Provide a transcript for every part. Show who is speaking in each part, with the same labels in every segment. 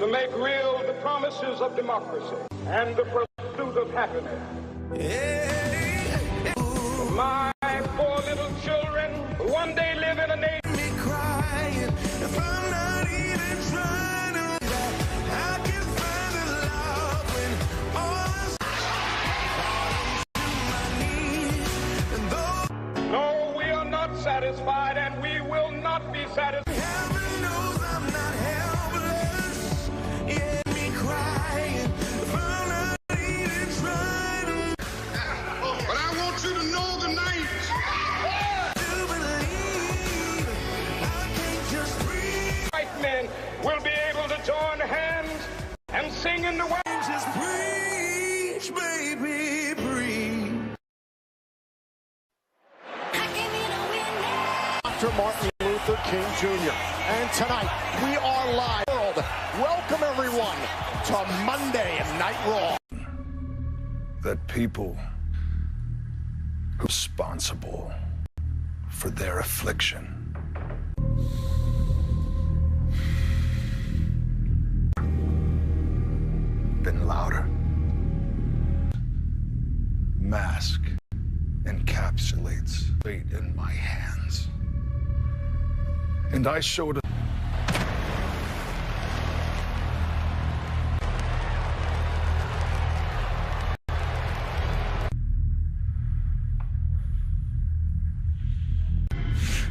Speaker 1: to make real the promises of democracy and the pursuit of happiness. My four little children will one day live in a nation. No, we are not satisfied, and we will not be satisfied.
Speaker 2: Heaven knows I'm not helpless. Yeah, me crying.
Speaker 3: But I want you to know tonight.
Speaker 1: White men will be able to join hands and sing in the way.
Speaker 2: Just preach, baby, preach.
Speaker 4: Dr. Martin Luther King Jr. And tonight, we are live. World. Welcome, everyone, to Monday Night Raw.
Speaker 3: That people who are responsible for their affliction been louder. Mask encapsulates fate in my hands. And I showed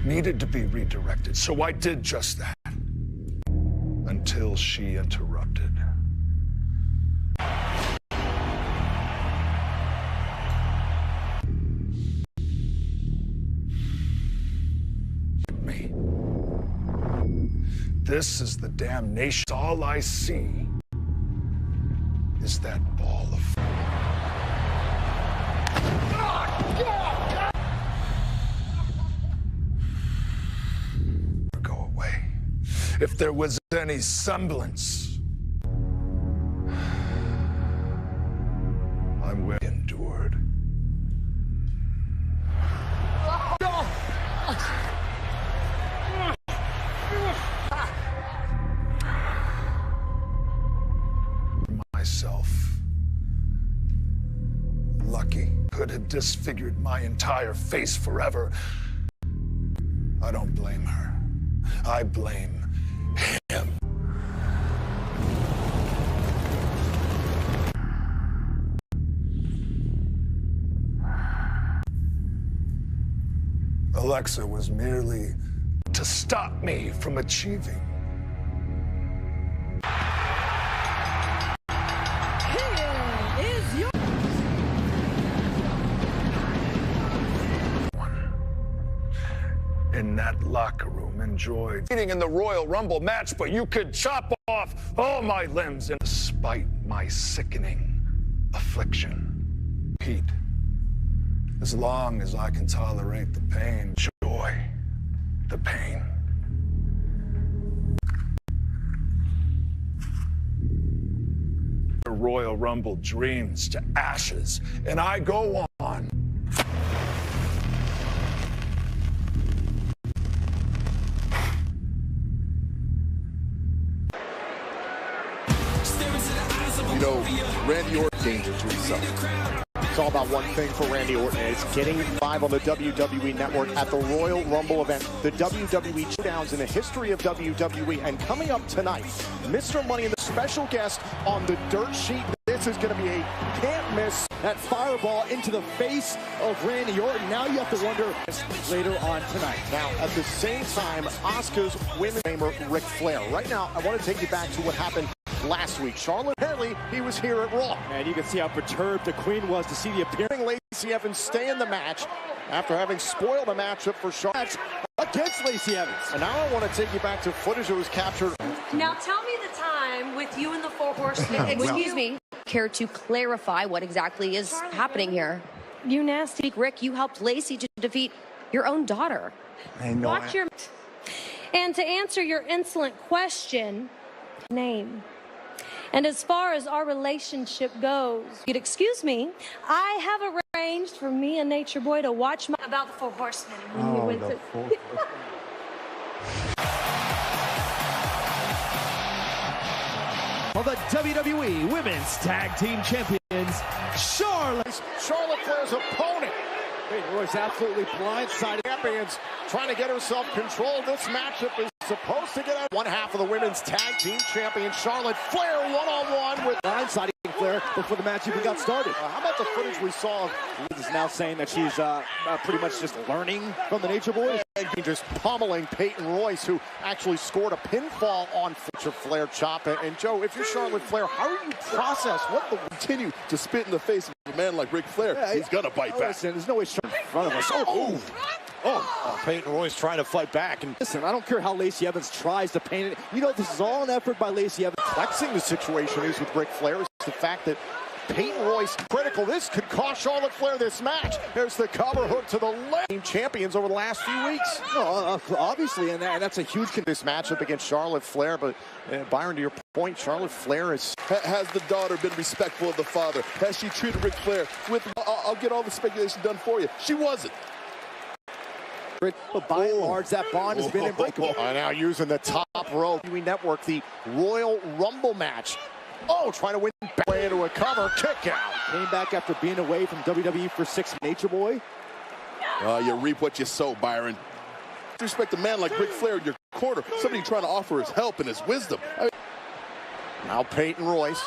Speaker 3: needed to be redirected, so I did just that. Until she interrupted. Me. This is the damnation. All I see is that ball of... If there was any semblance, I would have endured. Myself, lucky, could have disfigured my entire face forever. I don't blame her. I blame him. Alexa was merely to stop me from achieving. In that locker room enjoyed being in the Royal Rumble match, but you could chop off all my limbs, and despite my sickening affliction. Pete, as long as I can tolerate the pain, joy, the pain. The Royal Rumble dreams to ashes, and I go on.
Speaker 4: You know, Randy Orton dangerous to himself. It's all about one thing for Randy Orton. It's getting live on the WWE Network at the Royal Rumble event, the WWE Showdowns in the history of WWE. And coming up tonight, Mr. Money and the special guest on the dirt sheet. This is going to be a can't miss. That fireball into the face of Randy Orton. Now you have to wonder later on tonight. Now, at the same time, Asuka's women's famer Ric Flair. Right now, I want to take you back to what happened last week. Charlotte, apparently, he was here at Raw. And you can see how perturbed the Queen was to see the appearing Lacey Evans stay in the match after having spoiled a matchup for Charlotte against Lacey Evans. And now I want to take you back to footage that was captured.
Speaker 5: Now tell me the time with you and the Four Horsemen.
Speaker 6: Excuse me. Care to clarify what exactly is happening here?
Speaker 5: You nasty.
Speaker 6: Rick, you helped Lacey to defeat your own daughter.
Speaker 4: I know.
Speaker 5: Watch your... And to answer your insolent question, name. And as far as our relationship goes, you'd excuse me, I have arranged for me and Nature Boy to watch my... About the Four Horsemen. When we went to...
Speaker 7: the WWE Women's Tag Team Champions, Charlotte
Speaker 4: Flair's opponent. Peyton Royce absolutely blindsided. Champions trying to get herself control. This matchup is supposed to get out. One half of the Women's Tag Team Champion, Charlotte Flair, one-on-one with blindsiding Flair before the match even got started. How about the footage we saw? Liz is now saying that she's pretty much just learning from the Nature Boy. And just pummeling Peyton Royce, who actually scored a pinfall on Flair chop. And Joe, if you're Charlotte Flair, how do you process what the
Speaker 8: continue to spit in the face of a man like Ric Flair? Yeah, he's gonna bite back.
Speaker 4: Listen, there's no way she's in front of us. Peyton Royce trying to fight back. And listen, I don't care how Lacey Evans tries to paint it. You know, this is all an effort by Lacey Evans. Flexing the situation is with Ric Flair is the fact that Peyton Royce critical. This could cost Charlotte Flair this match. There's the cover hook to the leg. Champions over the last few weeks. No, obviously, and that's a huge this matchup against Charlotte Flair. But Byron, to your point, Charlotte Flair is.
Speaker 8: Has the daughter been respectful of the father? Has she treated Ric Flair with? I'll get all the speculation done for you. She wasn't.
Speaker 4: But by and large, that bond has been unbreakable. Now using the top rope. We network the Royal Rumble match. Trying to win back into a cover, kick out. Came back after being away from WWE for 6 Nature Boy.
Speaker 8: You reap what you sow, Byron. Respect a man like Ric Flair in your corner. Somebody trying to offer his help and his wisdom.
Speaker 4: Now Peyton Royce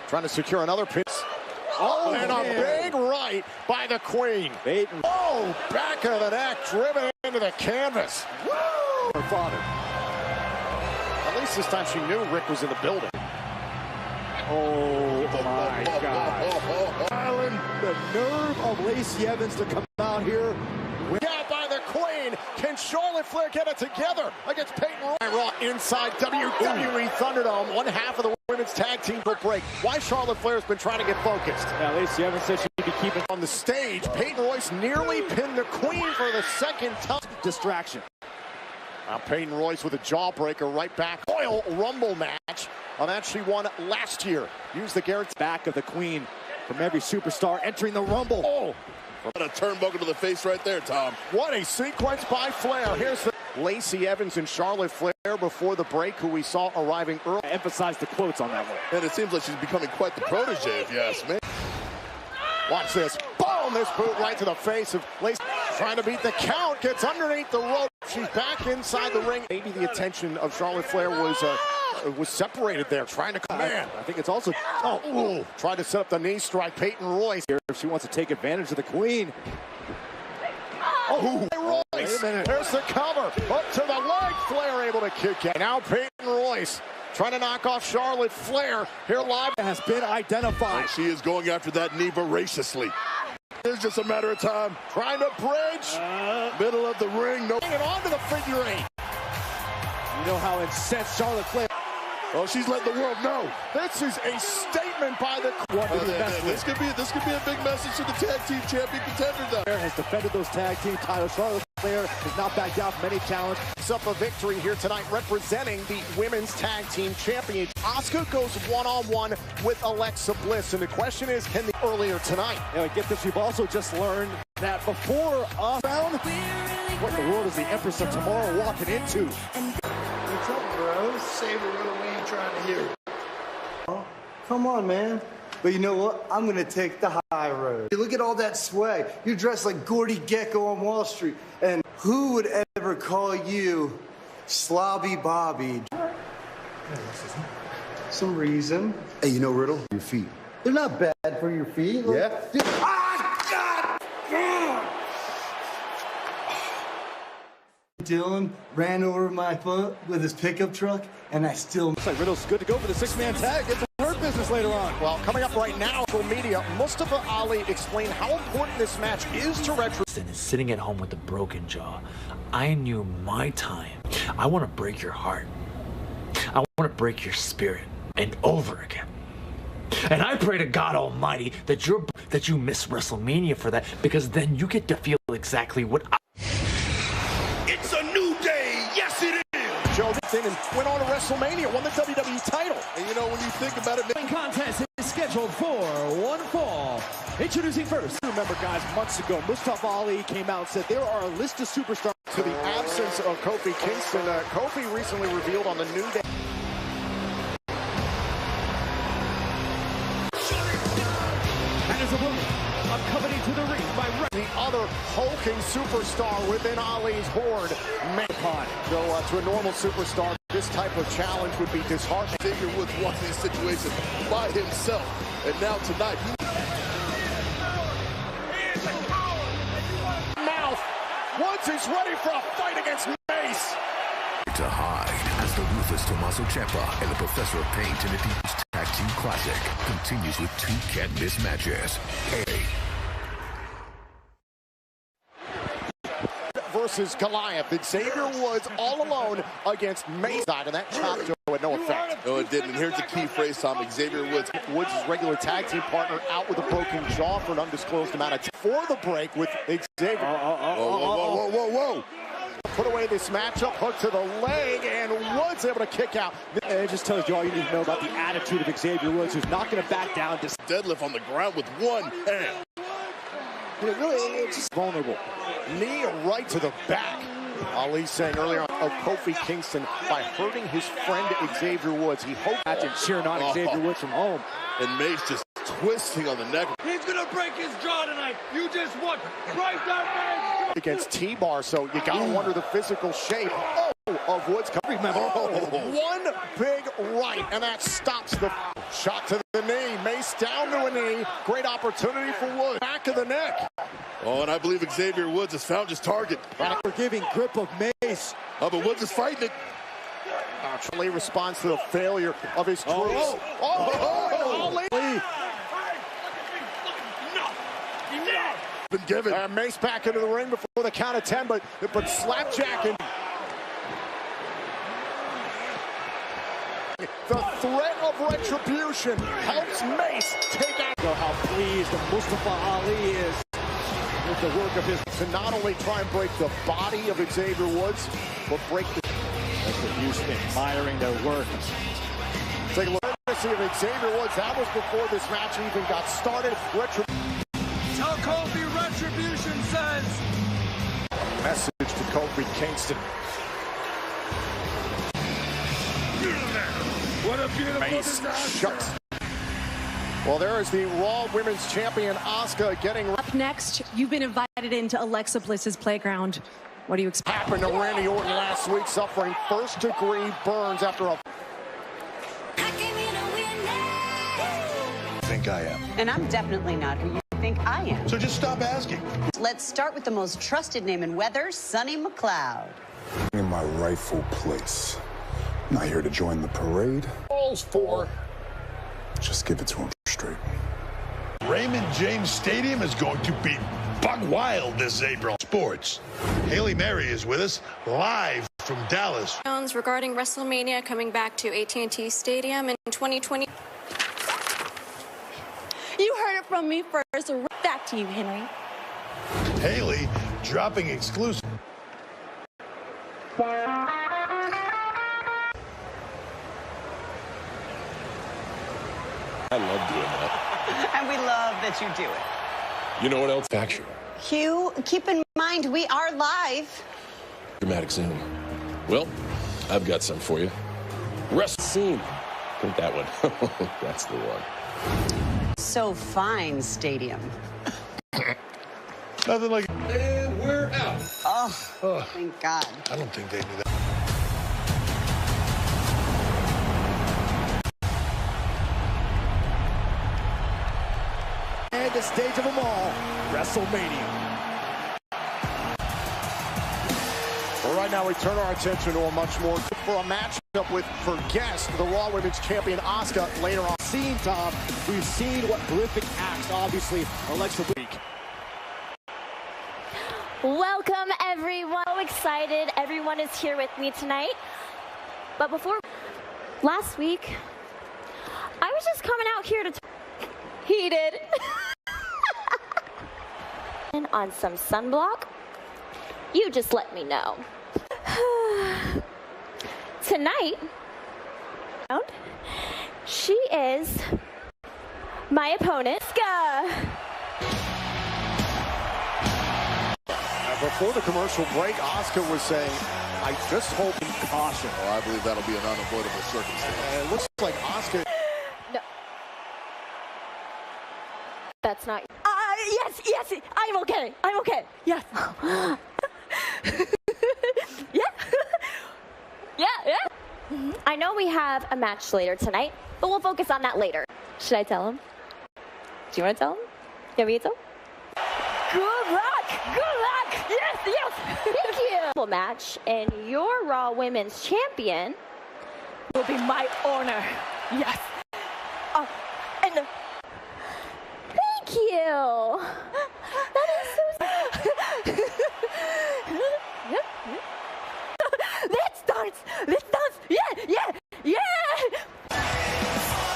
Speaker 4: trying to secure another pin. And a big right by the Queen. Peyton. Back of the neck, driven into the canvas. Woo! Her father. At least this time she knew Rick was in the building. Oh my God. The nerve of Lacey Evans to come out here. Out by the Queen. Can Charlotte Flair get it together against Peyton Royce? Raw inside WWE Thunderdome. One half of the Women's Tag Team will break. Why Charlotte Flair has been trying to get focused. Yeah, Lacey Evans said she'd be keeping on the stage. Peyton Royce nearly pinned the Queen for the second time. Distraction. Now Peyton Royce with a jawbreaker right back. Royal Rumble match. A match she won last year. Use the guarantee back of the Queen from every superstar entering the Rumble.
Speaker 8: What a turnbuckle to the face right there, Tom.
Speaker 4: What a sequence by Flair. Here's the Lacey Evans and Charlotte Flair before the break, who we saw arriving early. Emphasize the quotes on that one.
Speaker 8: And it seems like she's becoming quite the protege, if you ask me.
Speaker 4: Watch this. Boom! This boot right to the face of Lacey. Trying to beat the count. Gets underneath the rope. She's back inside the ring. Maybe the attention of Charlotte Flair was separated there, trying to command. I think it's also trying to set up the knee strike. Peyton Royce here if she wants to take advantage of the Queen. Royce. Wait a minute. There's the cover. Up to the leg. Flair able to kick it. Now Peyton Royce trying to knock off Charlotte Flair. Here live has been identified.
Speaker 8: And she is going after that knee voraciously. It's just a matter of time.
Speaker 4: Trying to bridge.
Speaker 8: Middle of the ring. No.
Speaker 4: Bring it onto the figure 8. You know how incensed Charlotte Flair.
Speaker 8: She's letting the world know.
Speaker 4: This is a statement by the
Speaker 8: this could be a big message to the tag team champion contender though.
Speaker 4: Flair has defended those tag team titles. Charlotte Flair has not backed out from any challenge. It's up a victory here tonight representing the Women's Tag Team Champion. Asuka goes one-on-one with Alexa Bliss. And the question is, can the earlier tonight? Get this, we've also just learned that before round, what in the world is the Empress of Tomorrow walking into?
Speaker 9: What's up, bro? Saber, what are you trying to hear? Oh, come on, man. But you know what? I'm gonna take the high road. Look at all that swag. You're dressed like Gordy Gecko on Wall Street. And who would ever call you Slobby Bobby? Some reason. Hey, you know, Riddle, your feet. They're not bad for your feet. Like, yeah. Dude, God! Dylan ran over my foot with his pickup truck, and I still...
Speaker 4: Looks like Riddle's good to go for the 6-man tag. Get to hurt business later on. Well, coming up right now, social media, Mustafa Ali explained how important this match is to retro...
Speaker 10: Sitting at home with a broken jaw, I knew my time. I want to break your heart. I want to break your spirit, and over again. And I pray to God Almighty that you miss WrestleMania for that, because then you get to feel exactly what I...
Speaker 8: It's a new day. Yes, it is.
Speaker 4: Joe and went on to WrestleMania, won the WWE title.
Speaker 8: And you know, when you think about it,
Speaker 7: the contest is scheduled for one fall. Introducing first.
Speaker 4: Remember, guys, months ago, Mustafa Ali came out and said there are a list of superstars. To the absence of Kofi Kingston, Kofi recently revealed on the New Day. another hulking superstar within Ali's horde. So to a normal superstar, this type of challenge would be disheartening.
Speaker 8: Xavier Woods won these situations by himself, and now tonight,
Speaker 4: Woods is ready for a fight against Mace.
Speaker 11: To hide as the ruthless Tommaso Ciampa and the Professor of Pain Trinity Tag Team Classic continues with 2 can't-miss matches.
Speaker 4: Versus Goliath, and Xavier Woods all alone against Mace. And that chop had no effect.
Speaker 8: No, it didn't. And here's the key phrase, Tom. Xavier Woods.
Speaker 4: Woods' regular tag team partner out with a broken jaw for an undisclosed amount of time. For the break with Xavier.
Speaker 8: Whoa.
Speaker 4: Put away this matchup, hook to the leg, and Woods able to kick out.
Speaker 7: It just tells you all you need to know about the attitude of Xavier Woods, who's not going to back down.
Speaker 8: Deadlift on the ground with one hand.
Speaker 4: It's just vulnerable. Knee right to the back. Ali saying earlier of Kofi Kingston, by hurting his friend Xavier Woods, he hoped
Speaker 7: and cheering on Xavier Woods from home.
Speaker 8: And Mace just twisting on the neck.
Speaker 10: He's gonna break his jaw tonight. You just watch. Break that man's jaw.
Speaker 4: Against T-Bar, so you gotta wonder the physical shape of Woods. Remember, one big right, and that stops the shot to the knee. Mace down to a knee. Great opportunity for Woods. Back of the neck.
Speaker 8: Oh, and I believe Xavier Woods has found his target.
Speaker 7: Forgiving grip of Mace.
Speaker 8: Oh, but Woods is fighting it.
Speaker 4: Ali responds to the failure of his troops. Ali.
Speaker 8: Been given.
Speaker 4: And Mace back into the ring before the count of 10, but slapjacking. The threat of retribution helps Mace take out.
Speaker 7: How pleased Mustafa Ali is with the work of his.
Speaker 4: To not only try and break the body of Xavier Woods, but break the.
Speaker 7: Retribution, admiring their work.
Speaker 4: Take a look at the courtesy of Xavier Woods. That was before this match even got started.
Speaker 2: Tell Kofi retribution says.
Speaker 4: A message to Kofi Kingston.
Speaker 2: What a beautiful
Speaker 4: Mace shuts. Well, there is the Raw Women's Champion, Asuka, getting...
Speaker 12: Up next, you've been invited into Alexa Bliss's playground. What do you expect?
Speaker 4: Happened to Randy Orton last week, suffering first-degree burns after a...
Speaker 3: I think I am.
Speaker 13: And I'm definitely not who you think I am.
Speaker 3: So just stop asking.
Speaker 13: Let's start with the most trusted name in weather, Sonny McLeod.
Speaker 3: In my rightful place. I'm not here to join the parade.
Speaker 4: Balls for...
Speaker 3: Just give it to him straight.
Speaker 14: Raymond James Stadium is going to be buck wild this April. Sports. Haley Mary is with us live from Dallas.
Speaker 15: Regarding WrestleMania coming back to AT&T Stadium in 2020.
Speaker 12: You heard it from me first. Back to you, Henry.
Speaker 14: Haley dropping exclusive.
Speaker 16: I love doing that.
Speaker 13: And we love that you do it.
Speaker 16: You know what else? Factual.
Speaker 13: Hugh, keep in mind, we are live.
Speaker 16: Dramatic Zoom. Well, I've got some for you. Wrestle scene. Think that one. That's the one.
Speaker 13: So fine, Stadium.
Speaker 14: Nothing like...
Speaker 16: And we're out.
Speaker 13: Oh, thank God.
Speaker 14: I don't think they knew that.
Speaker 7: And the stage of them all, WrestleMania.
Speaker 4: Well, right now we turn our attention to a much more for a matchup with, for guest, the Raw Women's Champion Asuka later on.
Speaker 7: Seen, Tom, we've seen what horrific acts, obviously, Alexa week.
Speaker 17: Welcome, everyone. So excited. Everyone is here with me tonight. But before last week, I was just coming out here to heated on some sunblock. You just let me know. Tonight, she is my opponent, Ska.
Speaker 4: Before the commercial break, Asuka was saying, I just hope in caution.
Speaker 8: Oh, I believe that'll be an unavoidable circumstance.
Speaker 4: It looks like Asuka...
Speaker 17: No. That's not...
Speaker 12: I
Speaker 17: Yes, I'm okay. Yes. Yeah. I know we have a match later tonight, but we'll focus on that later. Should I tell him? Do you want to tell him? You want me to tell him? Good luck. Yes. Thank you. Match, and your Raw Women's Champion will be my honor. Yes. And thank you. That is so. Yep. Let's dance. Yeah.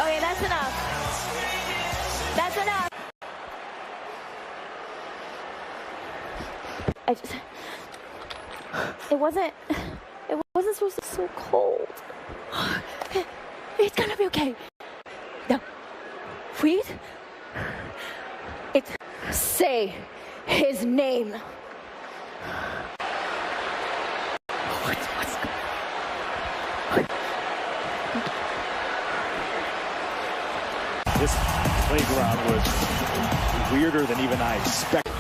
Speaker 17: Okay, that's enough. It wasn't supposed to be so cold. It's gonna be okay. No. Please? Say his name.
Speaker 18: This playground was weirder than even I expected.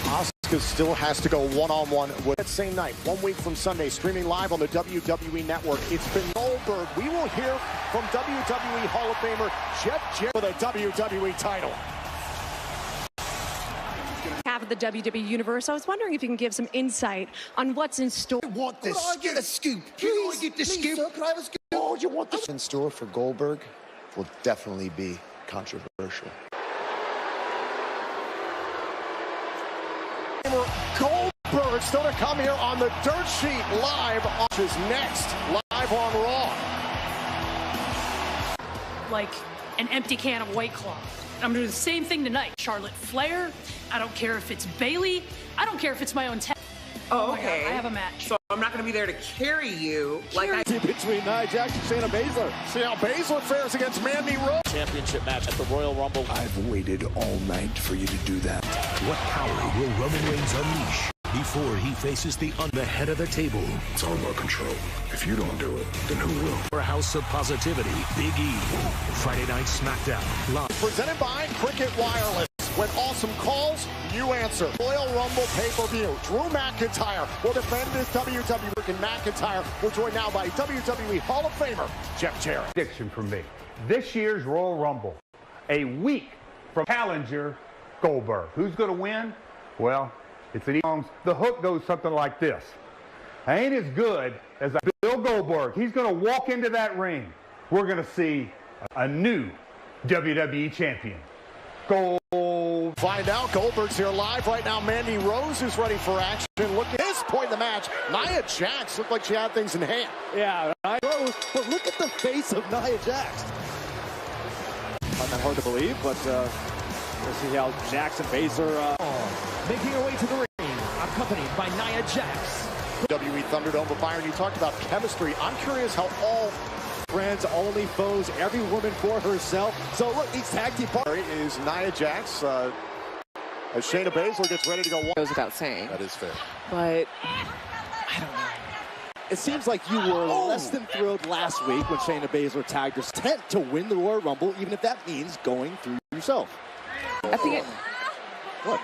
Speaker 4: Asuka still has to go one-on-one with that same night, 1 week from Sunday, streaming live on the WWE Network. It's been Goldberg. We will hear from WWE Hall of Famer Jeff Jarrett for the WWE title.
Speaker 12: Half of the WWE Universe. I was wondering if you can give some insight on what's in store.
Speaker 9: I want this. Could I get a scoop? Please, get the scoop. Sir, could I have a scoop?
Speaker 4: Oh, you want this?
Speaker 9: In store for Goldberg will definitely be controversial.
Speaker 4: Goldberg still to come here on the Dirt Sheet live. Is next live on Raw.
Speaker 19: Like an empty can of White Claw. I'm doing the same thing tonight. Charlotte Flair. I don't care if it's Bailey. I don't care if it's my own tag.
Speaker 20: Oh, okay.
Speaker 19: God, I have a match.
Speaker 20: So I'm not going to be there to carry you.
Speaker 4: Between Nia Jax and Shayna Baszler. See how Baszler fares against Mandy Rose.
Speaker 18: Championship match at the Royal Rumble.
Speaker 11: I've waited all night for you to do that. What power will Roman Reigns unleash before he faces the head of the table? It's all about control. If you don't do it, then who will? For House of Positivity, Big E. Friday Night SmackDown. Live.
Speaker 4: Presented by Cricket Wireless. When awesome calls, you answer. Royal Rumble pay-per-view. Drew McIntyre will defend his WWE. And McIntyre will join now by WWE Hall of Famer Jeff Jarrett.
Speaker 21: Prediction from me. This year's Royal Rumble, a week from challenger Goldberg. Who's going to win? Well, it's an the hook goes something like this. I ain't as good as Bill Goldberg. He's going to walk into that ring. We're going to see a new WWE champion.
Speaker 4: Find out. Goldberg's here live right now. Mandy Rose is ready for action. Look at this point in the match. Nia Jax looked like she had things in hand.
Speaker 18: Yeah, Nia Rose, but look at the face of Nia Jax. Not that hard to believe, but we'll see how Jax and Baszler
Speaker 7: making her way to the ring, accompanied by Nia Jax.
Speaker 4: WWE Thunderdome, but Byron, you talked about chemistry. I'm curious how all
Speaker 18: friends, only foes, every woman for herself. So look, these tag team partners
Speaker 4: is Nia Jax. As Shayna Baszler gets ready to go.
Speaker 20: Goes without saying.
Speaker 4: That is fair.
Speaker 20: But I don't know.
Speaker 18: It seems like you were less than thrilled last week when Shayna Baszler tagged her tent to win the Royal Rumble, even if that means going through yourself.
Speaker 20: I think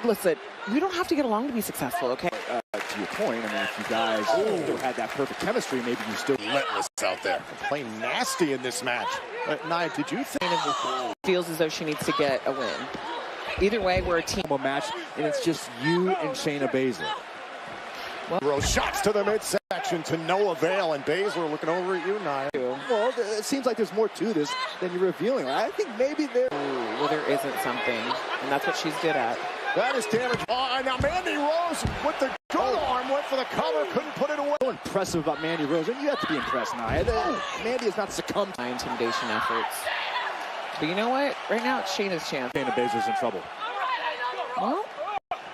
Speaker 20: listen, we don't have to get along to be successful, okay?
Speaker 18: To your point, I mean, if you guys still had that perfect chemistry, maybe you still
Speaker 4: relentless out there. Playing nasty in this match. Nia, did you think
Speaker 20: feels as though she needs to get a win? Either way, we're a team.
Speaker 18: Match, and it's just you and Shayna Baszler.
Speaker 4: Rose shots to the midsection to no avail, and Baszler looking over at you, Nia.
Speaker 18: Well, it seems like there's more to this than you're revealing. I think maybe there.
Speaker 20: Well, there isn't something, and that's what she's good at.
Speaker 4: That is damage. And now Mandy Rose with the good arm went for the cover, couldn't put it away.
Speaker 18: So impressive about Mandy Rose, and you have to be impressed, Nia. Mandy has not succumbed
Speaker 20: to my intimidation efforts. But you know what? Right now, it's Shayna's chance.
Speaker 18: Shayna Baszler's in trouble.
Speaker 20: Well.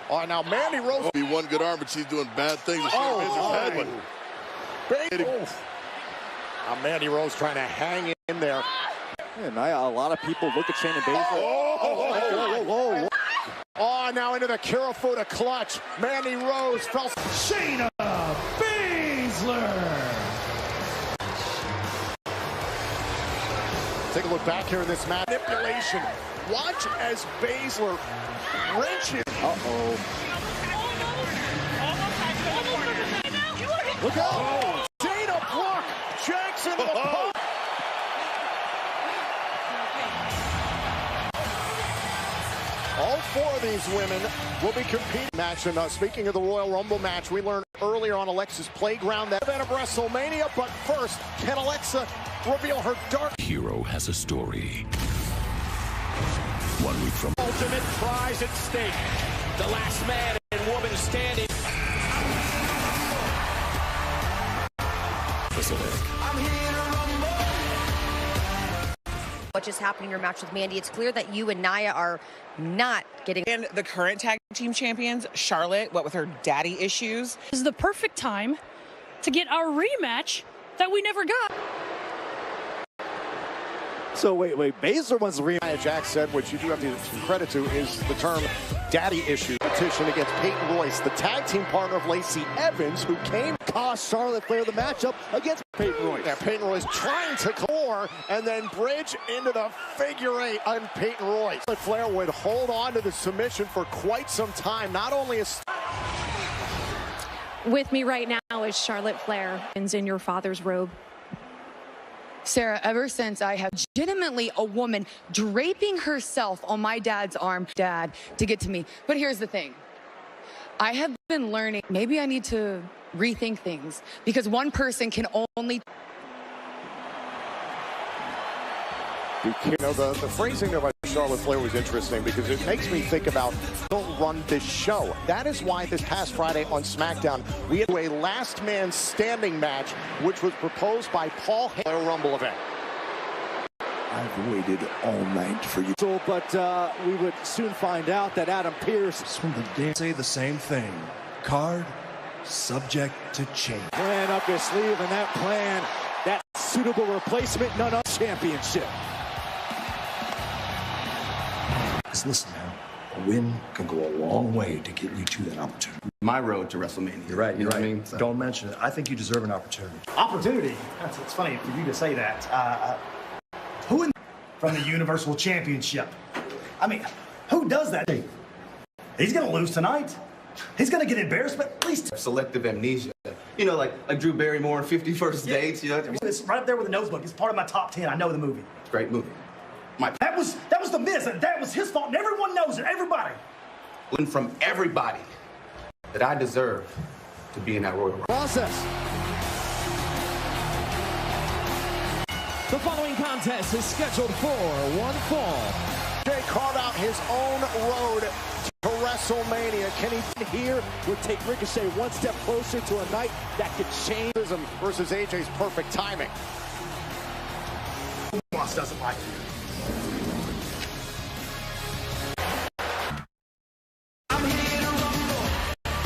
Speaker 4: All right, now Mandy Rose.
Speaker 8: Be one good arm, but she's doing bad things. Now
Speaker 4: Mandy Rose trying to hang in there.
Speaker 18: Yeah, Nia, a lot of people look at Shayna Baszler.
Speaker 4: Whoa. Oh, now into the Kirifuda clutch. Mandy Rose fell.
Speaker 7: Shayna Baszler.
Speaker 4: Take a look back here in this match. Manipulation. Watch as Baszler wrenches. Uh-oh. Look out. Oh. Dana Brooke Jackson to the post. All four of these women will be competing. Match, and speaking of the Royal Rumble match, we learned earlier on Alexa's Playground that event of WrestleMania, but first, can Alexa reveal her dark
Speaker 11: hero has a story. 1 week from
Speaker 1: ultimate prize at stake. The last man and woman standing.
Speaker 2: I'm here to rumble.
Speaker 6: What just happened in your match with Mandy? It's clear that you and Nia are not getting.
Speaker 20: And the current tag team champions, Charlotte, what with her daddy issues.
Speaker 19: This is the perfect time to get our rematch that we never got.
Speaker 18: So wait, Baszler wants to
Speaker 4: Nia Jax said, which you do have to give some credit to, is the term daddy issue. Petition against Peyton Royce, the tag team partner of Lacey Evans, who came cost Charlotte Flair the matchup against Peyton Royce. Yeah, Peyton Royce trying to core and then bridge into the figure eight on Peyton Royce. Charlotte Flair would hold on to the submission for quite some time. Not only is
Speaker 12: With me right now is Charlotte Flair, in your father's robe.
Speaker 22: Sarah, ever since I have legitimately a woman draping herself on my dad's arm, Dad, to get to me. But here's the thing. I have been learning, maybe I need to rethink things because one person can only.
Speaker 4: You know, the phrasing of Charlotte Flair was interesting because it makes me think about don't run this show. That is why this past Friday on SmackDown, we had a last man standing match, which was proposed by Paul Heyman Rumble event.
Speaker 11: I've waited all night for you.
Speaker 18: So, but we would soon find out that Adam Pearce
Speaker 11: from the day say the same thing. Card subject to change.
Speaker 18: Plan up his sleeve, and that plan, that suitable replacement, none of championship.
Speaker 11: Listen, man, a win can go a long way to get you to that opportunity.
Speaker 23: My road to WrestleMania.
Speaker 11: You're right.
Speaker 23: You know
Speaker 11: right.
Speaker 23: what I mean? So.
Speaker 11: Don't mention it. I think you deserve an opportunity.
Speaker 24: Opportunity? It's funny for you to say that. Who in from the Universal Championship? I mean, who does that? He's going to lose tonight. He's going to get embarrassed, but at least
Speaker 23: selective amnesia. You know, like Drew Barrymore in 50 First Dates. You know,
Speaker 24: it's right up there with the Notebook. It's part of my top 10. I know the movie.
Speaker 23: It's a great movie.
Speaker 24: That was the Miz, and that was his fault, and everyone knows it. Everybody.
Speaker 23: Learn from everybody that I deserve to be in that Royal Rumble.
Speaker 18: Process.
Speaker 7: The following contest is scheduled for one fall.
Speaker 4: Jay carve out his own road to WrestleMania. Can he
Speaker 18: here would take Ricochet one step closer to a night that could change
Speaker 4: him versus AJ's perfect timing.
Speaker 24: Boss doesn't like you.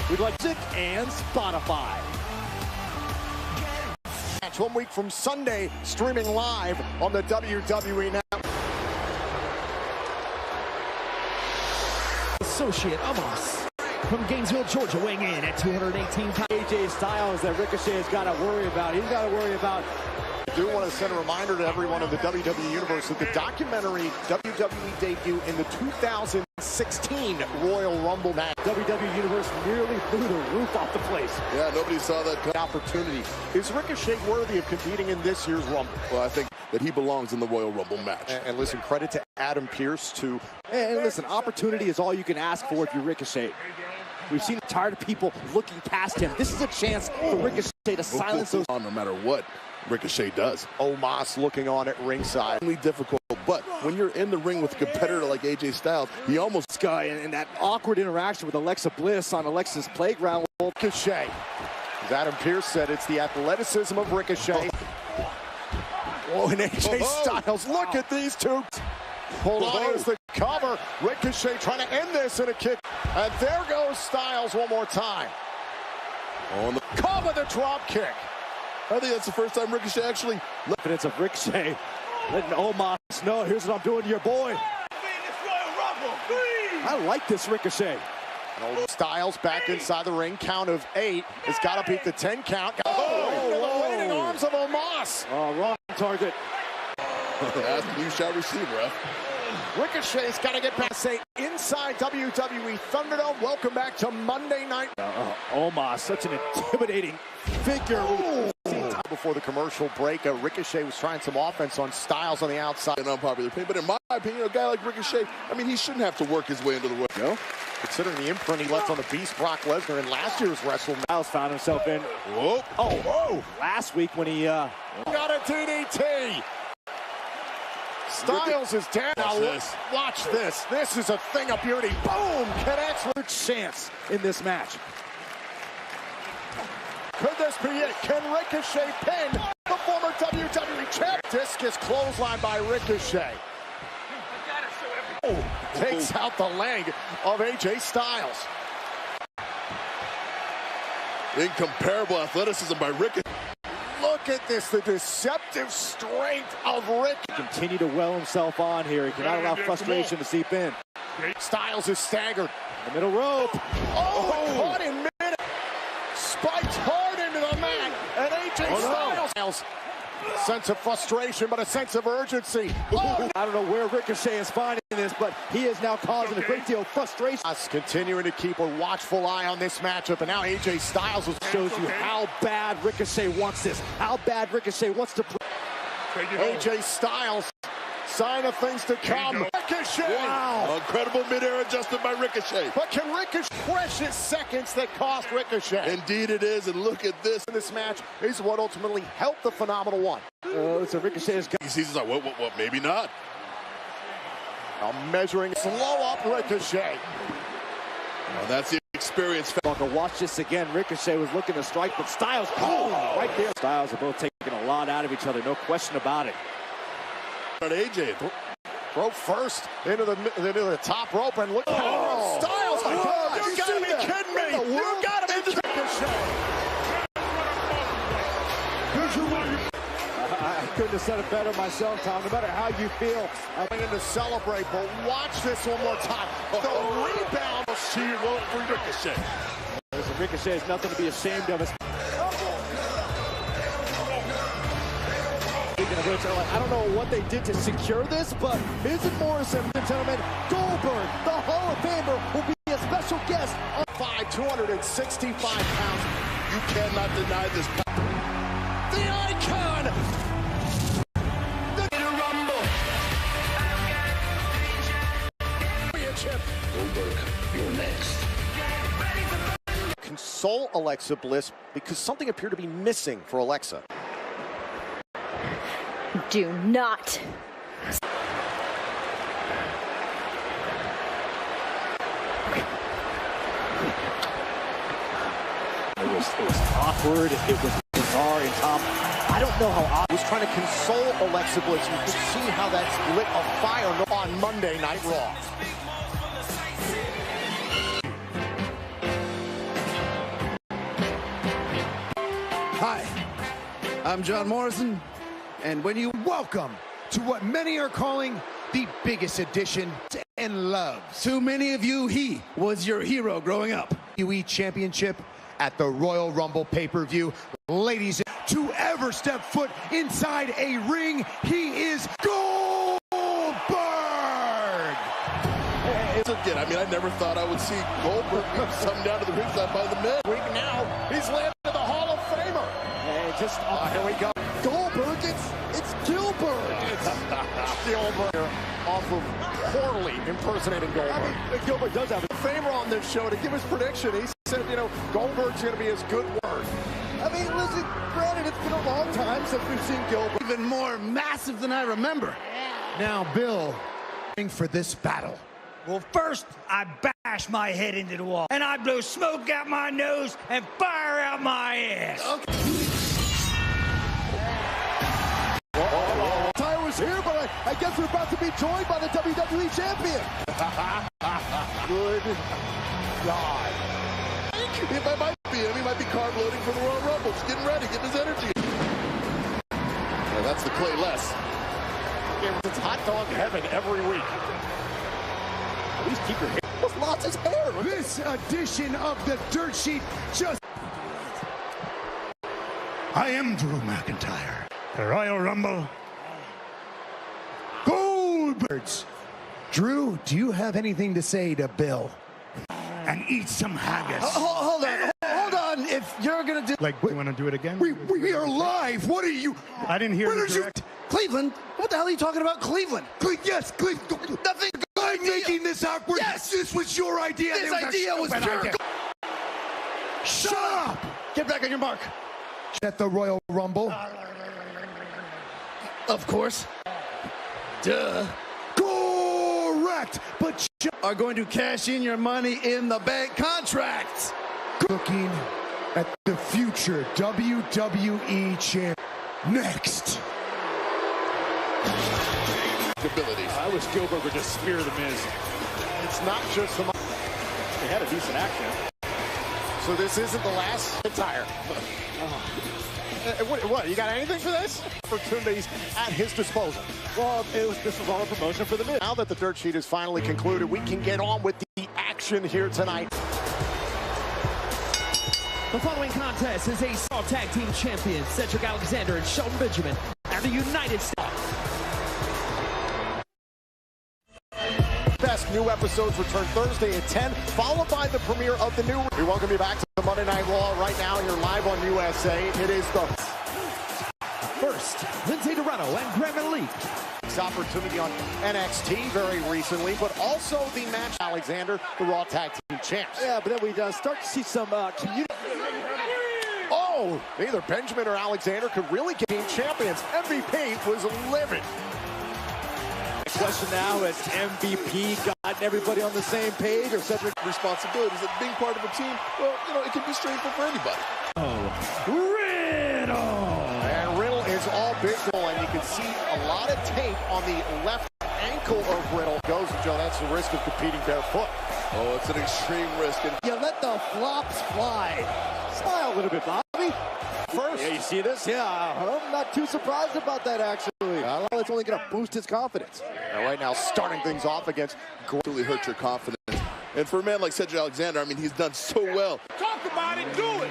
Speaker 18: We'd like music and Spotify.
Speaker 4: Match 1 week from Sunday, streaming live on the WWE Network.
Speaker 7: Associate Amos from Gainesville, Georgia, weighing in at 218 pounds.
Speaker 18: AJ Styles that Ricochet has got to worry about. He's got to worry about.
Speaker 4: I do want to send a reminder to everyone in the WWE Universe that the documentary WWE debut in the 2016 Royal Rumble match.
Speaker 18: WWE Universe nearly blew the roof off the place.
Speaker 8: Yeah, nobody saw that
Speaker 4: opportunity. Is Ricochet worthy of competing in this year's Rumble?
Speaker 8: Well, I think that he belongs in the Royal Rumble match.
Speaker 4: And listen, credit to Adam Pearce too.
Speaker 18: And listen, opportunity is all you can ask for if you Ricochet. We've seen tired of people looking past him. This is a chance for Ricochet to silence those.
Speaker 8: No matter what Ricochet does.
Speaker 4: Omos looking on at ringside.
Speaker 8: Really difficult, but when you're in the ring with a competitor like AJ Styles, he almost
Speaker 18: guy and that awkward interaction with Alexa Bliss on Alexa's Playground.
Speaker 4: Ricochet. As Adam Pearce said, it's the athleticism of Ricochet. Oh, and AJ Styles, look at these two. Hold on, here's the cover. Ricochet trying to end this in a kick. And there goes Styles one more time.
Speaker 8: On the
Speaker 4: cover, the drop kick.
Speaker 8: I think that's the first time Ricochet actually.
Speaker 18: Confidence of Ricochet. Letting Omos know, here's what I'm doing to your boy. I like this Ricochet.
Speaker 4: Styles back inside the ring. Count of 8. It's got to beat the 10 count. The waiting arms of Omos.
Speaker 18: Wrong target.
Speaker 8: Ask you shall receive, ref.
Speaker 4: Ricochet's got to get past, say, inside WWE Thunderdome. Welcome back to Monday Night.
Speaker 18: Omos, such an intimidating figure.
Speaker 4: Before the commercial break, Ricochet was trying some offense on Styles on the outside.
Speaker 8: An unpopular opinion, but in my opinion, a guy like Ricochet, I mean, he shouldn't have to work his way into the ring.
Speaker 4: Considering the imprint he left on the Beast Brock Lesnar in last year's WrestleMania.
Speaker 18: Styles found himself in.
Speaker 4: Whoa.
Speaker 18: Last week when he
Speaker 4: got a DDT. Styles is down. Watch this. This is a thing of beauty. Boom! Connects with a chance in this match. Could this be it? Can Ricochet pin the former WWE champ? Discus clothesline by Ricochet. Takes out the leg of AJ Styles.
Speaker 8: Incomparable athleticism by Ricochet.
Speaker 4: Look at this, the deceptive strength of Rick.
Speaker 18: Continue to well himself on here. He cannot allow frustration to seep in.
Speaker 4: Styles is staggered.
Speaker 18: The middle rope.
Speaker 4: Caught in mid. Spiked hard into the mat. And AJ Styles. Sense of frustration, but a sense of urgency.
Speaker 18: I don't know where Ricochet is finding this, but he is now causing a great deal of frustration.
Speaker 4: Continuing to keep a watchful eye on this matchup, and now AJ Styles
Speaker 18: shows you how bad Ricochet wants this, how bad Ricochet wants to play.
Speaker 4: AJ Styles, sign of things to come. Ricochet!
Speaker 8: Wow! Incredible mid-air adjustment by Ricochet.
Speaker 4: But can Ricochet precious seconds that cost Ricochet?
Speaker 8: Indeed it is, and look at this.
Speaker 4: This match is what ultimately helped the Phenomenal One.
Speaker 18: So Ricochet has got...
Speaker 8: He sees like, what, maybe not.
Speaker 4: Now measuring slow up Ricochet.
Speaker 8: Well, that's the experience.
Speaker 18: Watch this again. Ricochet was looking to strike, but Styles, right there. Styles are both taking a lot out of each other, no question about it.
Speaker 8: AJ
Speaker 4: throw first into the top rope and look. Styles! You gotta be kidding me! You gotta be kidding me!
Speaker 18: I couldn't have said it better myself, Tom. No matter how you feel,
Speaker 4: I'm going to celebrate, but watch this one more time. The rebound.
Speaker 8: See you go for Ricochet.
Speaker 18: Ricochet is nothing to be ashamed of. I don't know what they did to secure this, but Miz and Morrison, gentlemen, Goldberg, the Hall of Famer, will be a special guest on
Speaker 4: 265 pounds.
Speaker 8: You cannot deny this.
Speaker 4: The icon! The Rumble!
Speaker 11: Goldberg, you're next.
Speaker 4: Console Alexa Bliss because something appeared to be missing for Alexa.
Speaker 17: Do not.
Speaker 18: It was awkward. It was bizarre. And Tom, I don't know how
Speaker 4: I was trying to console Alexa Bliss. You could see how that's lit a fire on Monday Night Raw.
Speaker 3: Hi, I'm John Morrison. And when you welcome to what many are calling the biggest addition and love. To many of you, he was your hero growing up. WWE Championship at the Royal Rumble pay-per-view. Ladies, to ever step foot inside a ring, he is Goldberg!
Speaker 8: Again, I mean, I never thought I would see Goldberg come down to the ringside by the Miz.
Speaker 4: Now, he's landed the Hall of Famer.
Speaker 18: And
Speaker 4: here we go. Goldberg, it's Gilbert. It's Gilbert off of poorly impersonating Goldberg.
Speaker 18: I mean, Gilbert does have
Speaker 4: a famer on this show to give his prediction. He said, Goldberg's going to be his good word.
Speaker 3: I mean, listen, granted, it's been a long time since we've seen Gilbert. Even more massive than I remember. Now, Bill, for this battle.
Speaker 5: Well, first, I bash my head into the wall, and I blow smoke out my nose and fire out my ass.
Speaker 3: Okay.
Speaker 18: I was here, but I guess we're about to be joined by the WWE Champion.
Speaker 4: Good God.
Speaker 8: He might be carb loading for the Royal Rumble. Just getting ready, getting his energy. Yeah, that's the Clay less.
Speaker 4: It's hot dog heaven every week.
Speaker 18: At least keep your hair. Just lost his hair.
Speaker 3: This edition of the Dirt Sheet just... I am Drew McIntyre. The Royal Rumble. Goldbergs. Drew, do you have anything to say to Bill?
Speaker 24: And eat some haggis.
Speaker 3: Hold on. If you're gonna do
Speaker 24: Like, you want to do it again?
Speaker 3: we are live. What are you?
Speaker 24: I didn't hear the direct.
Speaker 3: Cleveland? What the hell are you talking about, Cleveland? Yes, Cleveland. Nothing. I'm making this awkward. Yes, this was your idea. This idea was pure. Shut up! Get back on your mark. At the Royal Rumble. Of course. Duh. Correct. But you are going to cash in your money in the bank contracts. Looking at the future WWE champ. Next.
Speaker 18: Abilities. I wish Gilbert would just spear the Miz.
Speaker 4: It's not just the...
Speaker 18: They had a decent action.
Speaker 4: So this isn't the last tire. What? You got anything for this? Opportunities at his disposal.
Speaker 18: Well, this was all a promotion for the Miz.
Speaker 4: Now that the dirt sheet is finally concluded, we can get on with the action here tonight.
Speaker 7: The following contest is a Raw Tag Team Champions, Cedric Alexander and Shelton Benjamin, and the United States.
Speaker 4: Best new episodes return Thursday at 10, followed by the premiere of the new. We welcome you back to the Monday Night Raw. Right now, you're live on USA. It is the
Speaker 7: First, Lindsay Dorado and Graham Elite.
Speaker 4: Opportunity on NXT very recently, but also the match Alexander, the Raw Tag Team Champs.
Speaker 18: Yeah, but then we start to see some community.
Speaker 4: Oh, either Benjamin or Alexander could really get team champions. MVP was livid.
Speaker 18: The question now is MVP gotten everybody on the same page, or Cedric
Speaker 8: responsibilities of being part of a team? Well, you know, it can be stressful for anybody.
Speaker 4: Riddle is all visible, and you can see a lot of tape on the left ankle of Riddle. Goes, Joe, that's the risk of competing barefoot.
Speaker 8: Oh, it's an extreme risk. And
Speaker 18: you let the flops fly. Smile a little bit, Bobby.
Speaker 4: First.
Speaker 18: Yeah, you see this? Yeah, I'm not too surprised about that, actually. Well, it's only going to boost his confidence.
Speaker 4: Now, right now, starting things off against...
Speaker 8: Really hurt your confidence. And for a man like Cedric Alexander, I mean, he's done so well.
Speaker 1: Talk about it, do it.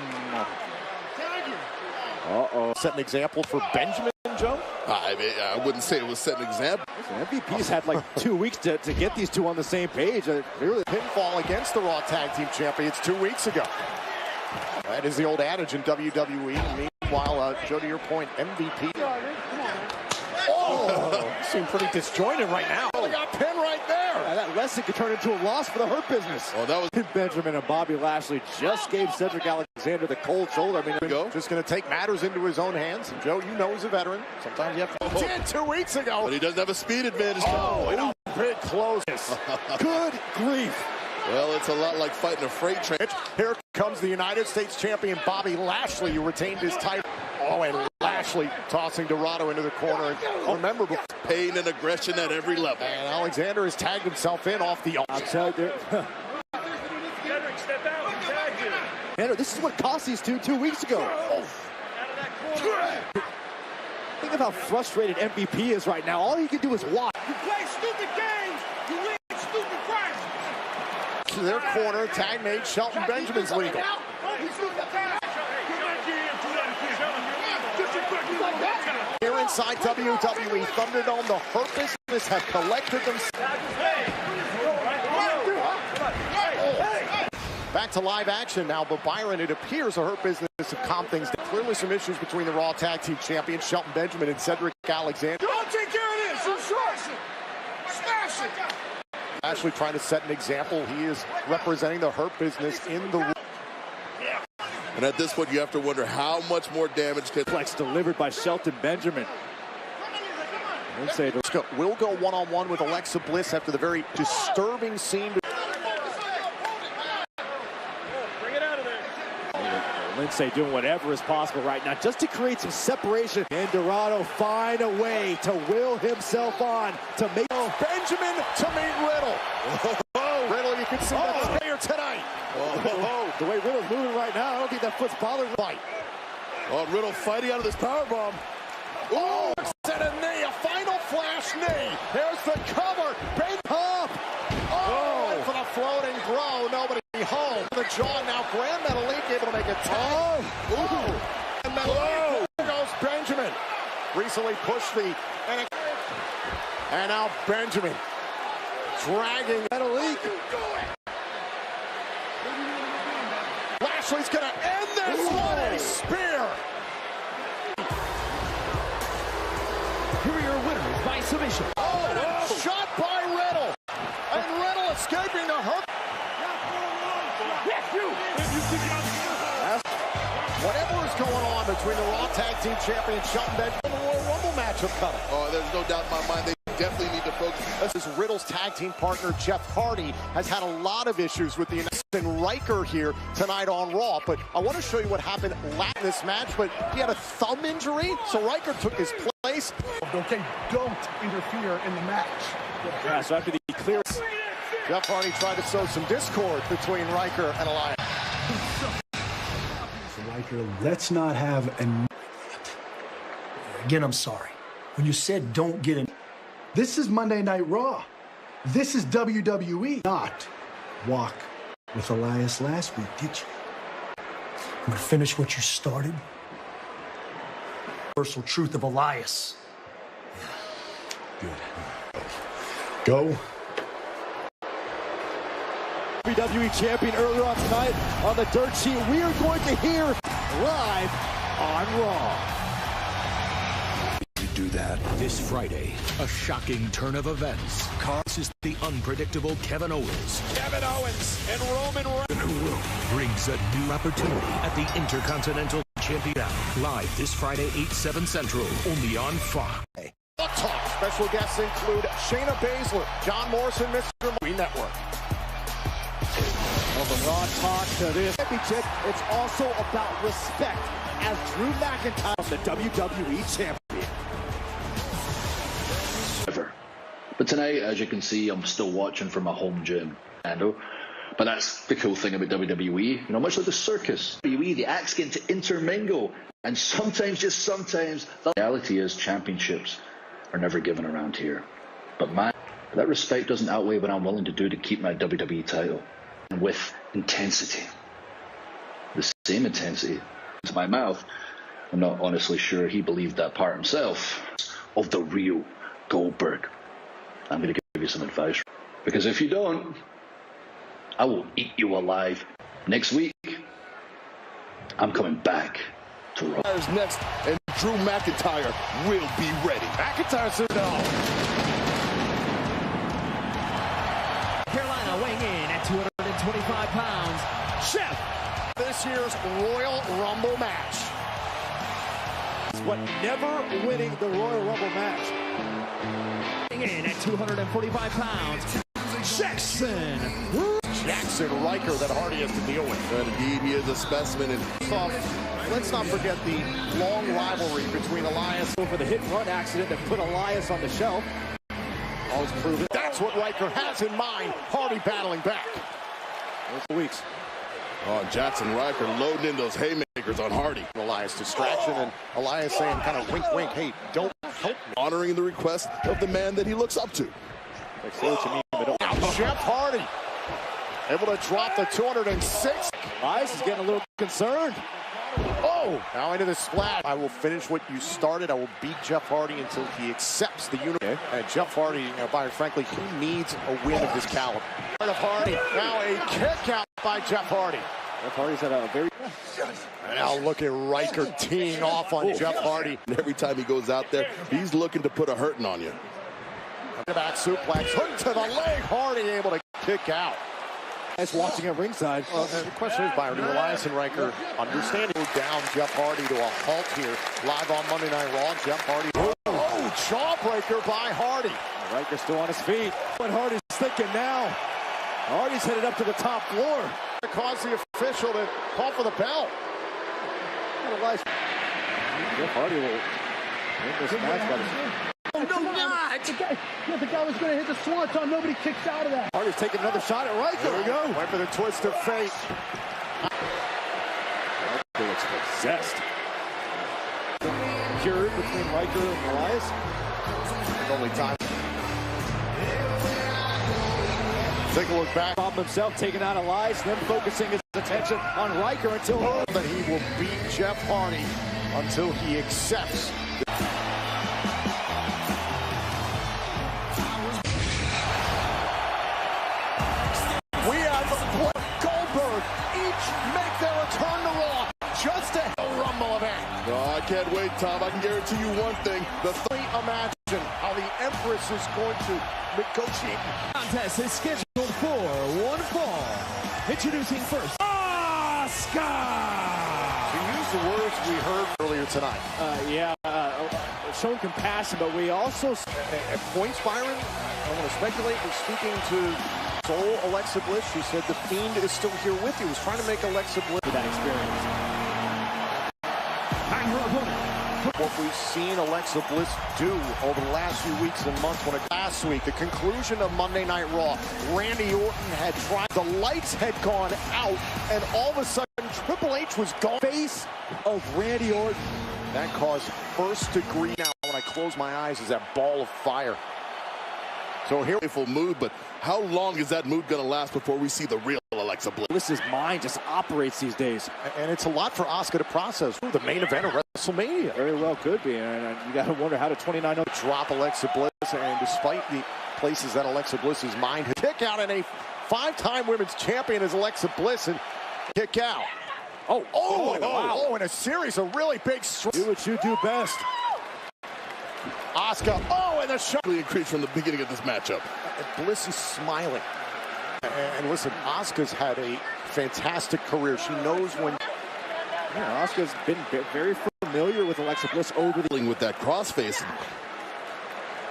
Speaker 4: Uh-oh. Set an example for Benjamin, Joe?
Speaker 8: I wouldn't say it was set an example.
Speaker 18: MVP's had like 2 weeks to get these two on the same page.
Speaker 4: Really pinfall against the Raw Tag Team Champions 2 weeks ago. That is the old adage in WWE. Meanwhile, Joe, to your point, MVP. Oh, seem pretty disjointed right now.
Speaker 18: They got pinned right there. That lesson could turn into a loss for the Hurt Business.
Speaker 8: Oh, that was
Speaker 18: Benjamin and Bobby Lashley just gave Cedric Alexander the cold shoulder. I mean,
Speaker 4: just going to take matters into his own hands. And Joe, you know he's a veteran. Sometimes you have to. Did 2 weeks ago.
Speaker 8: But he doesn't have a speed advantage.
Speaker 4: Oh, big close. Good grief.
Speaker 8: Well, it's a lot like fighting a freight train.
Speaker 4: Here comes the United States champion, Bobby Lashley, who retained his title. Oh, and Lashley tossing Dorado into the corner. And remember,
Speaker 8: pain and aggression at every level.
Speaker 4: And Alexander has tagged himself in off the...
Speaker 18: outside there. Man, this is what cost these two weeks ago. Think of how frustrated MVP is right now. All he can do is watch.
Speaker 1: You play stupid games, you win stupid prizes.
Speaker 4: To their corner, tag made Shelton Benjamin's legal. Here inside WWE Thunderdome, the Hurt Business have collected themselves. Back to live action now, but Byron, it appears the Hurt Business have calmed things down. Clearly some issues between the Raw Tag Team Champions, Shelton Benjamin and Cedric Alexander.
Speaker 1: Don't take care of this, you smash it! Smash it!
Speaker 4: Ashley trying to set an example. He is representing the Hurt Business in the...
Speaker 8: And at this point, you have to wonder how much more damage can...
Speaker 18: Flex delivered by Shelton Benjamin.
Speaker 4: We'll go one-on-one with Alexa Bliss after the very disturbing scene.
Speaker 1: Bring it out of there.
Speaker 18: Lindsay doing whatever is possible right now just to create some separation. And Dorado find a way to will himself on to make...
Speaker 4: Benjamin to meet Riddle. Riddle, you can see that player tonight.
Speaker 18: The way Riddle's moving right now, I don't think that foot's bothering him.
Speaker 8: Oh, Riddle fighting out of this powerbomb.
Speaker 4: Oh, set a knee, a final flash knee. Here's the cover. Big pump. Oh, for the floating throw. Nobody home. The jaw now. Grand Metalik able to make a tag. And then there goes Benjamin. Recently pushed the... And now Benjamin dragging at a leak. Lashley's gonna end this one. A spear.
Speaker 7: Here are your winners by submission.
Speaker 4: Oh, shot by Riddle. And Riddle escaping the hook. Whatever is going on between the Raw Tag Team Champion Shelton Benjamin and the Royal Rumble matchup coming.
Speaker 8: Oh, there's no doubt in my mind they definitely need to focus.
Speaker 4: This is Riddle's tag team partner Jeff Hardy has had a lot of issues with the and Riker here tonight on Raw, but I want to show you what happened last in this match, but he had a thumb injury, so Riker took his place.
Speaker 10: Okay, don't interfere in the match.
Speaker 18: Yeah, so after the clearance,
Speaker 4: Jeff Hardy tried to sow some discord between Riker and Elias.
Speaker 10: Riker, let's not have an... Again, I'm sorry. When you said don't get in... This is Monday Night Raw. This is WWE. Not walk with Elias last week, did you? I'm going to finish what you started. Universal truth of Elias. Good. Go.
Speaker 18: WWE champion earlier on tonight on the dirt sheet. We are going to hear live on Raw.
Speaker 11: You do that this Friday. A shocking turn of events. This is the unpredictable Kevin Owens.
Speaker 1: Kevin Owens and Roman Reigns.
Speaker 11: Who will brings a new opportunity at the Intercontinental Champion. Live this Friday, 8/7 Central, only on Fox.
Speaker 4: Talk. Special guests include Shayna Baszler, John Morrison, Mr. Movie Network.
Speaker 18: Well, from Raw talk to this championship, it's also about respect as Drew McIntyre, the WWE champion.
Speaker 13: But tonight, as you can see, I'm still watching from my home gym. But that's the cool thing about WWE. You know, much like the circus, WWE, the acts get to intermingle. And sometimes, just sometimes, the reality is championships are never given around here. But that respect doesn't outweigh what I'm willing to do to keep my WWE title. And with intensity. The same intensity to my mouth. I'm not honestly sure he believed that part himself. Of the real Goldberg. I'm going to give you some advice. Because if you don't, I will eat you alive. Next week, I'm coming back to Raw.
Speaker 8: Next, and Drew McIntyre will be ready.
Speaker 4: McIntyre says no.
Speaker 7: Carolina weighing in at 225 pounds, Chef.
Speaker 4: This year's Royal Rumble match.
Speaker 18: But never winning the Royal Rumble match.
Speaker 7: In at 245 pounds, Jackson
Speaker 4: Riker that Hardy has to deal with.
Speaker 8: And indeed, he is a specimen. And
Speaker 4: let's not forget the long rivalry between Elias.
Speaker 18: For the hit-run accident that put Elias on the shelf.
Speaker 4: Always proven. That's what Riker has in mind. Hardy battling back.
Speaker 18: Those weeks.
Speaker 8: Oh, Jackson Riker loading in those haymakers on Hardy.
Speaker 4: Elias distraction, and Elias saying kind of wink, wink, hey, don't help me.
Speaker 8: Honoring the request of the man that he looks up to.
Speaker 4: Now Jeff Hardy able to drop the 206.
Speaker 18: Elias is getting a little concerned.
Speaker 4: Oh, now into the splash. I will finish what you started. I will beat Jeff Hardy until he accepts the unit. Okay. And Jeff Hardy, Byron, frankly, he needs a win of this caliber. Of Hardy. Now a kick out by Jeff Hardy.
Speaker 18: Jeff Hardy's had a very...
Speaker 4: And now look at Riker teeing off on Jeff Hardy.
Speaker 8: And every time he goes out there, he's looking to put a hurting on you.
Speaker 4: Back suplex, hook to the leg. Hardy able to kick out.
Speaker 18: Nice watching at ringside.
Speaker 4: The question is, Byron, do Elias and Riker understand down Jeff Hardy to a halt here? Live on Monday Night Raw, Jeff Hardy. Oh, jawbreaker by Hardy.
Speaker 18: Riker still on his feet. What Hardy's thinking now? Hardy's headed up to the top floor.
Speaker 4: To cause the official to call for the bell.
Speaker 18: Jeff Hardy will win this match.
Speaker 10: Oh, no, not! The guy was going to hit the swanton. Nobody kicks out of that.
Speaker 18: Hardy's taking another shot at Riker.
Speaker 4: There we go. Went for the twist of fate.
Speaker 18: Riker looks possessed. Cured between Riker and Elias.
Speaker 4: Only time. Take a look back.
Speaker 18: Bob himself taking out Elias, then focusing his attention on Riker until...
Speaker 4: That he will beat Jeff Hardy until he accepts.
Speaker 8: Oh, I can't wait, Tom. I can guarantee you one thing.
Speaker 4: Imagine how the Empress is going to negotiate.
Speaker 7: Contest is scheduled for one fall. Introducing first, Asuka!
Speaker 4: To use the words we heard earlier tonight.
Speaker 18: Shown compassion, but we also...
Speaker 4: At points, Byron, I want to speculate, was speaking to Soul Alexa Bliss. She said the Fiend is still here with you. He was trying to make Alexa Bliss
Speaker 18: that experience.
Speaker 4: What we've seen Alexa Bliss do over the last few weeks and months. Last week, the conclusion of Monday Night Raw, Randy Orton had tried, the lights had gone out, and all of a sudden Triple H was gone. Face of Randy Orton. That caused first degree. Now, when I close my eyes, is that ball of fire.
Speaker 8: So here, playful mood, but how long is that mood going to last before we see the real Alexa Bliss?
Speaker 18: Bliss's mind just operates these days.
Speaker 4: And it's a lot for Asuka to process. The main event of WrestleMania.
Speaker 18: Very well could be. And you got to wonder how to 29-0
Speaker 4: drop Alexa Bliss. And despite the places that Alexa Bliss's mind had kick out, and a 5-time women's champion is Alexa Bliss, and kick out. Oh, and a series of really big strikes.
Speaker 18: Do what you do best.
Speaker 4: Asuka, and the shot.
Speaker 8: Increased from the beginning of this matchup.
Speaker 4: Bliss is smiling. And listen, Asuka's had a fantastic career. She knows when...
Speaker 18: Yeah, Asuka's been very familiar with Alexa Bliss over the...
Speaker 8: With that crossface and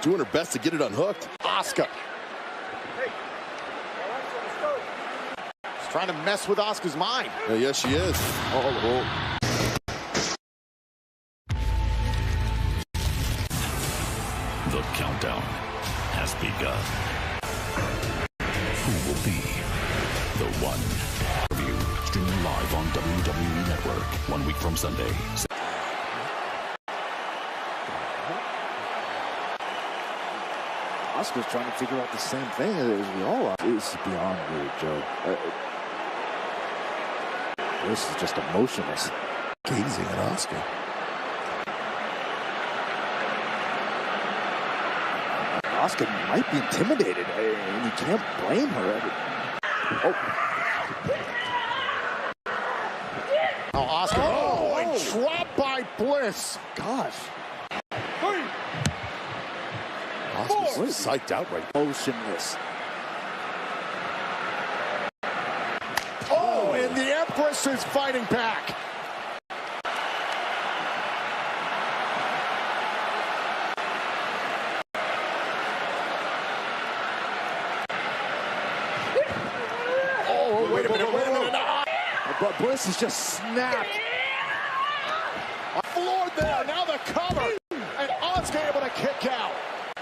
Speaker 8: doing her best to get it unhooked.
Speaker 4: Asuka. She's trying to mess with Asuka's mind.
Speaker 8: Yes, she is.
Speaker 11: The countdown has begun. Who will be the one? Review streaming live on WWE Network 1 week from Sunday.
Speaker 18: Asuka's trying to figure out the same thing as we all are. It's beyond weird, Joe. This is just emotionless.
Speaker 8: Gazing at Asuka.
Speaker 18: Asuka might be intimidated, and you can't blame her.
Speaker 4: Asuka. And dropped by Bliss.
Speaker 18: Gosh.
Speaker 8: Asuka's psyched out right now.
Speaker 18: Motionless.
Speaker 4: And the Empress is fighting back. Wait a minute.
Speaker 18: But Bliss is just snapped.
Speaker 4: Floored there, now the cover. And Asuka able to kick out.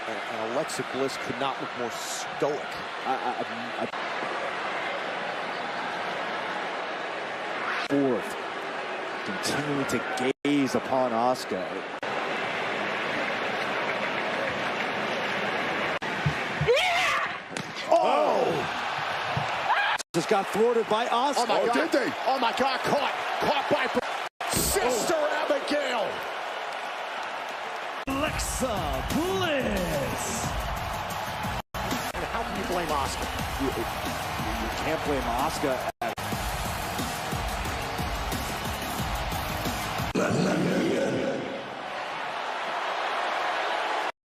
Speaker 4: And Alexa Bliss could not look more stoic.
Speaker 18: Fourth, continuing to gaze upon Asuka. Just got thwarted by Asuka.
Speaker 4: Oh my God.
Speaker 8: Did they?
Speaker 4: Oh my God, caught by Sister Abigail.
Speaker 7: Alexa Bliss.
Speaker 4: And how can you blame Asuka?
Speaker 18: You can't blame Asuka.